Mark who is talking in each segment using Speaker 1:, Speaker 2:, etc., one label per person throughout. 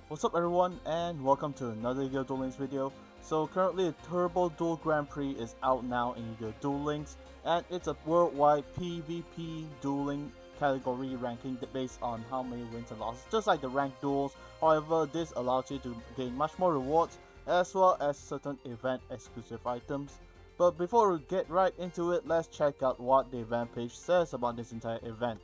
Speaker 1: What's up everyone and welcome to another YuGiOh Duel Links video. So currently TurboDuel Grand Prix is out now in YuGiOh Duel Links, and it's a worldwide PvP dueling category ranking based on how many wins and losses, just like the ranked duels. However, this allows you to gain much more rewards as well as certain event exclusive items. But before we get right into it, let's check out what the event page says about this entire event.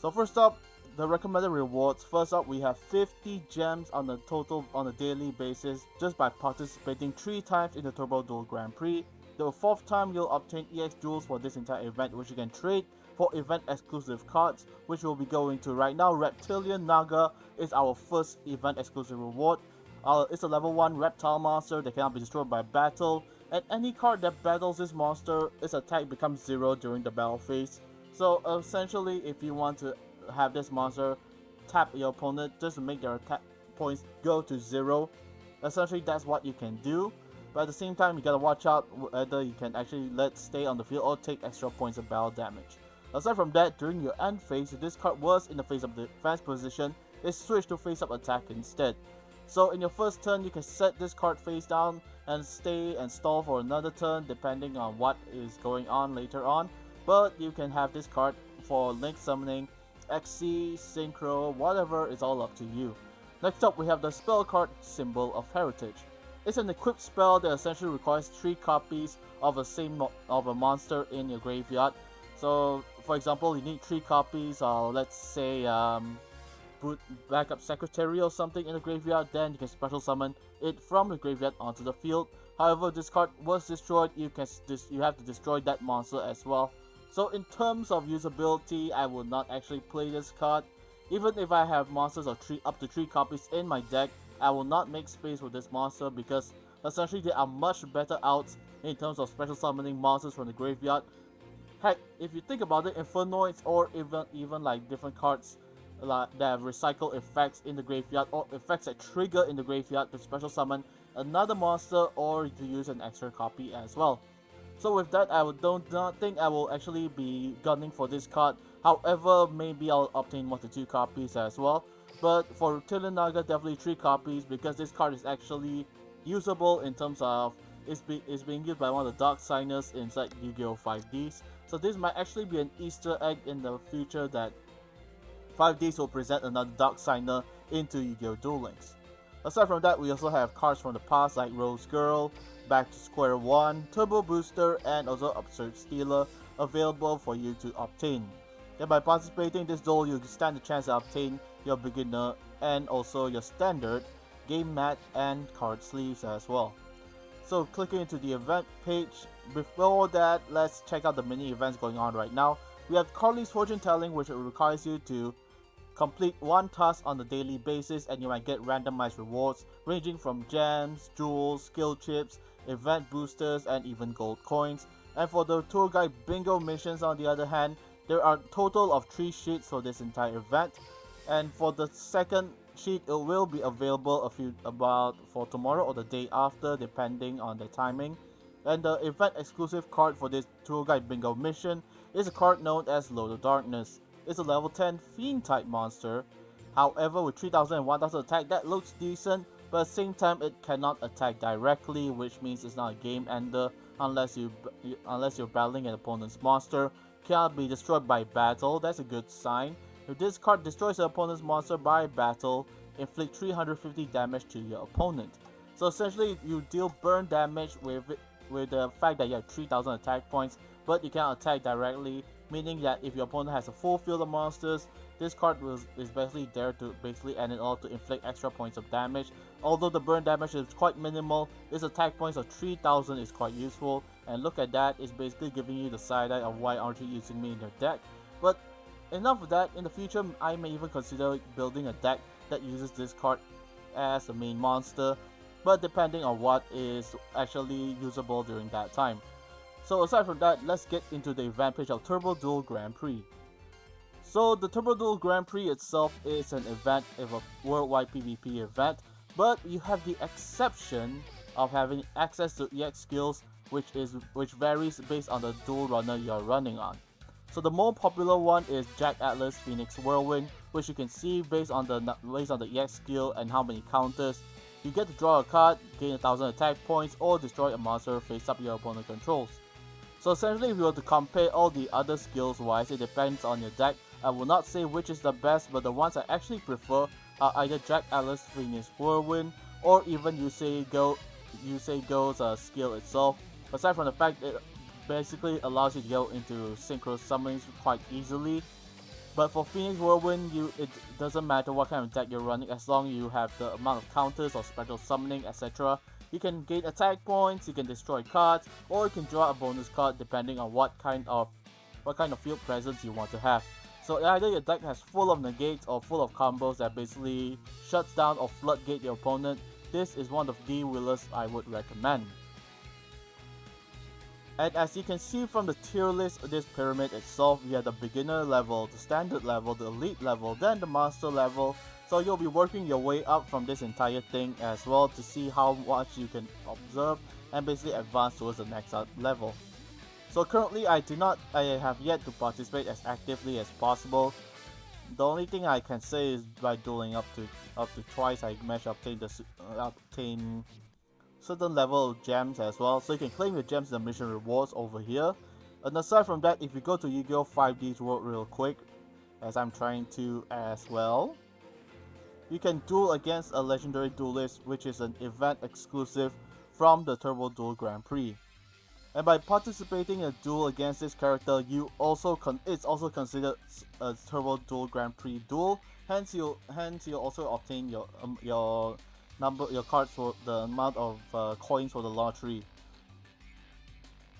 Speaker 1: So first up, the recommended rewards. First up, we have 50 gems on a daily basis just by participating 3 times in the TurboDuel Grand Prix. The 4th time you'll obtain EX jewels for this entire event, which you can trade for event exclusive cards, which we'll be going to right now. Reptilian Naga is our first event exclusive reward. It's a level 1 reptile monster that cannot be destroyed by battle, and any card that battles this monster, its attack becomes 0 during the battle phase. So essentially, if you want to have this monster tap your opponent just to make their attack points go to 0, essentially that's what you can do. But at the same time, you gotta watch out whether you can actually let stay on the field or take extra points of battle damage. Aside from that, during your end phase, if this card was in the face of defense position, it switched to face up attack instead. So in your first turn, you can set this card face down and stay and stall for another turn depending on what is going on later on. But you can have this card for link summoning, XC, Synchro, whatever, is all up to you. Next up, we have the spell card Symbol of Heritage. It's an equipped spell that essentially requires 3 copies of a monster in your graveyard. So for example, you need 3 copies of, let's say, backup secretary or something in the graveyard, then you can special summon it from the graveyard onto the field. However, this card was destroyed, you have to destroy that monster as well. So in terms of usability, I will not actually play this card. Even if I have monsters of up to 3 copies in my deck, I will not make space for this monster because essentially there are much better outs in terms of special summoning monsters from the graveyard. Heck, if you think about it, Infernoids or even like different cards that have recycle effects in the graveyard or effects that trigger in the graveyard to special summon another monster or to use an extra copy as well. So with that, I do not think I will actually be gunning for this card. However, maybe I'll obtain 1 to 2 copies as well. But for Reptilian Naga, definitely 3 copies because this card is actually usable in terms of it's being used by one of the Dark Signers inside Yu-Gi-Oh 5Ds. So this might actually be an Easter egg in the future that 5Ds will present another Dark Signer into Yu-Gi-Oh Duel Links. Aside from that, we also have cards from the past like Rose Girl, Back to Square One, Turbo Booster, and also Absurd Stealer available for you to obtain. Then by participating in this duel, you stand a chance to obtain your beginner and also your standard game mat and card sleeves as well. So clicking into the event page, before that, let's check out the mini events going on right now. We have Carly's Fortune Telling, which requires you to complete 1 task on a daily basis and you might get randomized rewards ranging from gems, jewels, skill chips, event boosters, and even gold coins. And for the tour guide bingo missions, on the other hand, there are a total of 3 sheets for this entire event. And for the second sheet, it will be available for tomorrow or the day after, depending on the timing. And the event exclusive card for this tour guide bingo mission is a card known as Load of Darkness. It's a level 10 Fiend type monster. However, with 3000 and 1000 attack, that looks decent, but at the same time it cannot attack directly, which means it's not a game ender unless you're battling an opponent's monster. Cannot be destroyed by battle, that's a good sign. If this card destroys an opponent's monster by battle, inflict 350 damage to your opponent. So essentially you deal burn damage with the fact that you have 3000 attack points, but you cannot attack directly, meaning that if your opponent has a full field of monsters, this card is basically there to basically end it all to inflict extra points of damage. Although the burn damage is quite minimal, its attack points of 3000 is quite useful, and look at that, it's basically giving you the side eye of why aren't you using me in your deck. But enough of that, in the future I may even consider building a deck that uses this card as the main monster, but depending on what is actually usable during that time. So aside from that, let's get into the event page of TurboDuel Grand Prix. So the TurboDuel Grand Prix itself is an event of a worldwide PvP event, but you have the exception of having access to EX skills, which varies based on the duel runner you are running on. So the more popular one is Jack Atlas Phoenix Whirlwind, which you can see based on the EX skill and how many counters. You get to draw a card, gain 1000 attack points, or destroy a monster face up your opponent controls. So essentially, if you were to compare all the other skills wise, it depends on your deck. I will not say which is the best, but the ones I actually prefer are either Jack Alice Phoenix Whirlwind, or even Go's skill itself. Aside from the fact it basically allows you to go into synchro summonings quite easily. But for Phoenix Whirlwind, it doesn't matter what kind of deck you're running, as long as you have the amount of counters or special summoning, etc. You can gain attack points, you can destroy cards, or you can draw a bonus card depending on what kind of field presence you want to have. So either your deck has full of negates or full of combos that basically shuts down or floodgate your opponent, this is one of the wheelers I would recommend. And as you can see from the tier list of this pyramid itself, we have the beginner level, the standard level, the elite level, then the master level. So you'll be working your way up from this entire thing as well to see how much you can observe and basically advance towards the next level. So currently I have yet to participate as actively as possible. The only thing I can say is by dueling up to twice, I managed to obtain certain level of gems as well, so you can claim your gems in the mission rewards over here. And aside from that, if you go to YuGiOh 5D's world real quick, as I'm trying to as well, you can duel against a legendary duelist, which is an event exclusive from the TurboDuel Grand Prix. And by participating in a duel against this character, it's also considered a TurboDuel Grand Prix duel. Hence you'll also obtain your cards for the amount of coins for the lottery.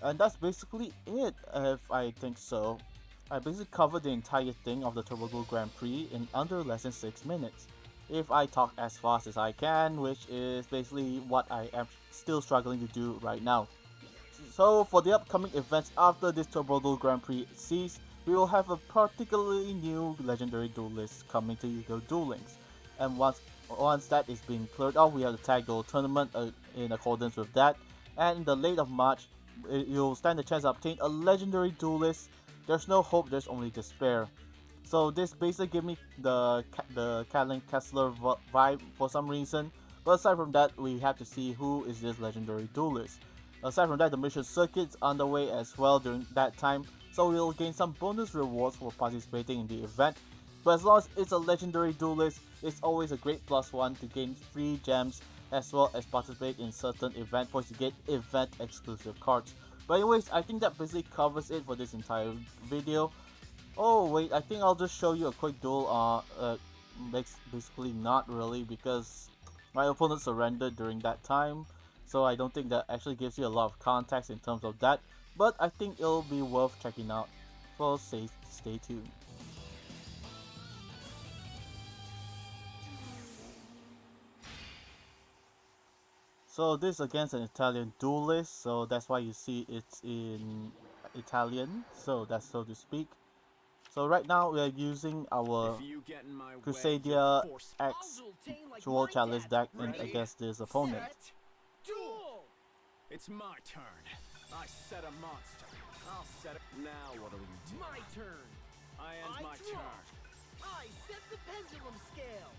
Speaker 1: And that's basically it, if I think so. I basically covered the entire thing of the TurboDuel Grand Prix in under less than 6 minutes. If I talk as fast as I can, which is basically what I am still struggling to do right now. So for the upcoming events after this TurboDuel Grand Prix cease, we will have a particularly new legendary duelist coming to YuGiOh Duel Links. And once that is being cleared off, we have the Tag Duel Tournament in accordance with that. And in the late of March, you'll stand a chance to obtain a legendary duelist. There's no hope, there's only despair. So this basically gives me the Catelyn Kessler vibe for some reason. But aside from that, we have to see who is this legendary duelist. Aside from that, the mission circuit's underway as well during that time, so we'll gain some bonus rewards for participating in the event. But as long as it's a legendary duelist, it's always a great +1 to gain free gems as well as participate in certain event points to get event exclusive cards. But anyways, I think that basically covers it for this entire video. Oh wait, I think I'll just show you a quick duel. Basically not really, because my opponent surrendered during that time. So I don't think that actually gives you a lot of context in terms of that. But I think it'll be worth checking out. So stay tuned. So this is against an Italian duelist, so that's why you see it's in Italian, so that's so to speak. So right now we are using our Crusadia X Dual Chalice deck against this opponent.
Speaker 2: It's my turn. I set a monster. I'll set it. Now what do we do?
Speaker 3: My turn.
Speaker 2: I end my turn.
Speaker 3: I set the pendulum scale.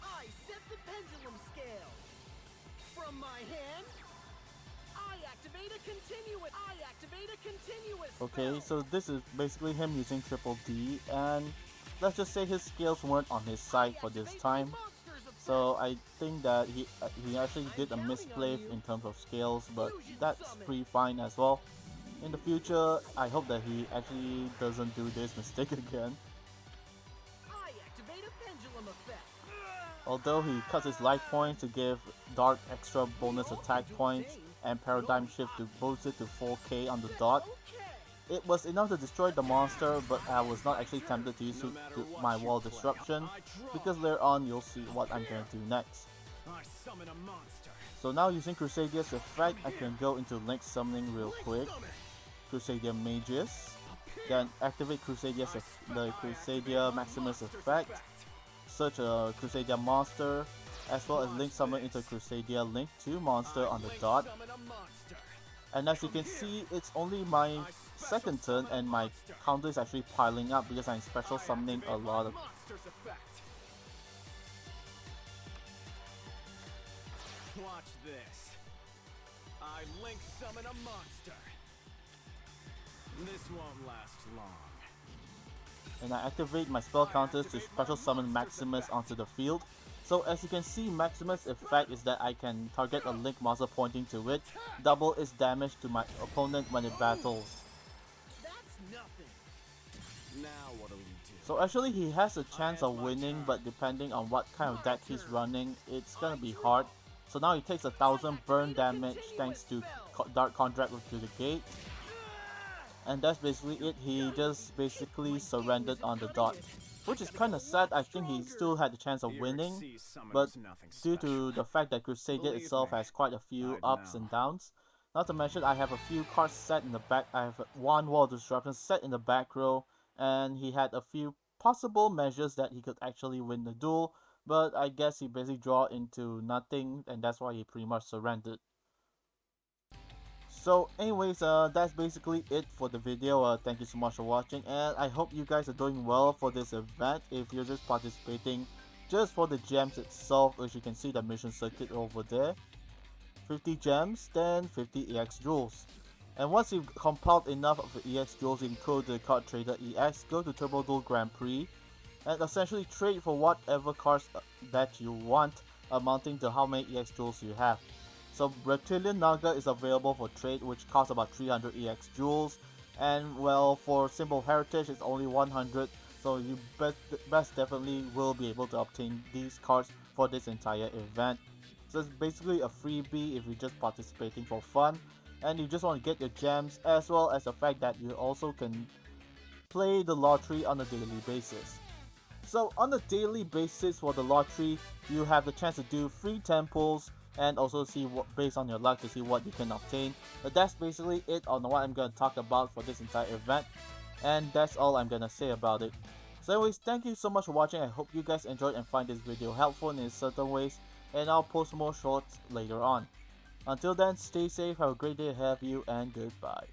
Speaker 3: I set the pendulum scale. From my hand, I activate a continuous.
Speaker 1: Okay, so this is basically him using Triple D, and let's just say his skills weren't on his side for this time. So I think that he actually did a misplay in terms of scales, but that's pretty fine as well. In the future, I hope that he actually doesn't do this mistake again.
Speaker 3: I activate a pendulum effect.
Speaker 1: Although he cuts his life points to give Dark extra bonus attack points and Paradigm Shift to boost it to 4k on the dot, it was enough to destroy the monster, but I was not actually tempted to use my wall disruption, because later on you'll see what I'm going to do next. So now using Crusadia's effect, I can go into Link summoning real quick. Crusadia Magus, then activate the Crusadia Maximus effect, search a Crusadia monster, as well as Link summon into Crusadia Link 2 monster on the dot. And as you can see, it's only my second turn, and my counter is actually piling up because I'm special summoning a lot of...
Speaker 2: Monster's effect. Watch this. I link summon a monster. This won't last long.
Speaker 1: And I activate my spell counters to special summon Maximus onto the field. So as you can see, Maximus' effect is that I can target a Link monster pointing to it, double its damage to my opponent when it battles.
Speaker 3: That's nothing.
Speaker 2: Now what do we do?
Speaker 1: So actually he has a chance of winning, but depending on what kind of deck he's running, it's gonna be hard. So now he takes 1000 burn damage thanks to Dark Contract to the gate. And that's basically it. He just basically surrendered on the dot, which is kind of sad. I think he still had the chance of winning, but due to the fact that Crusader itself has quite a few ups and downs. Not to mention I have a few cards set in the back. I have one Wall of Disruption set in the back row, and he had a few possible measures that he could actually win the duel, but I guess he basically draw into nothing, and that's why he pretty much surrendered. So anyways, that's basically it for the video. Thank you so much for watching, and I hope you guys are doing well for this event. If you're just participating just for the gems itself, as you can see the mission circuit over there, 50 gems, then 50 EX jewels. And once you've compiled enough of the EX jewels, include the card trader EX, go to TurboDuel Grand Prix and essentially trade for whatever cards that you want, amounting to how many EX jewels you have. So Reptilian Naga is available for trade, which costs about 300 EX jewels, and well, for Symbol Heritage it's only 100, so you best definitely will be able to obtain these cards for this entire event. So it's basically a freebie if you're just participating for fun, and you just want to get your gems, as well as the fact that you also can play the lottery on a daily basis. So on a daily basis for the lottery, you have the chance to do free temples, and also see what, based on your luck, to see what you can obtain. But that's basically it on what I'm going to talk about for this entire event, and that's all I'm going to say about it. So anyways, thank you so much for watching. I hope you guys enjoyed and find this video helpful in certain ways, and I'll post more shorts later on. Until then, stay safe, have a great day ahead of you, and goodbye.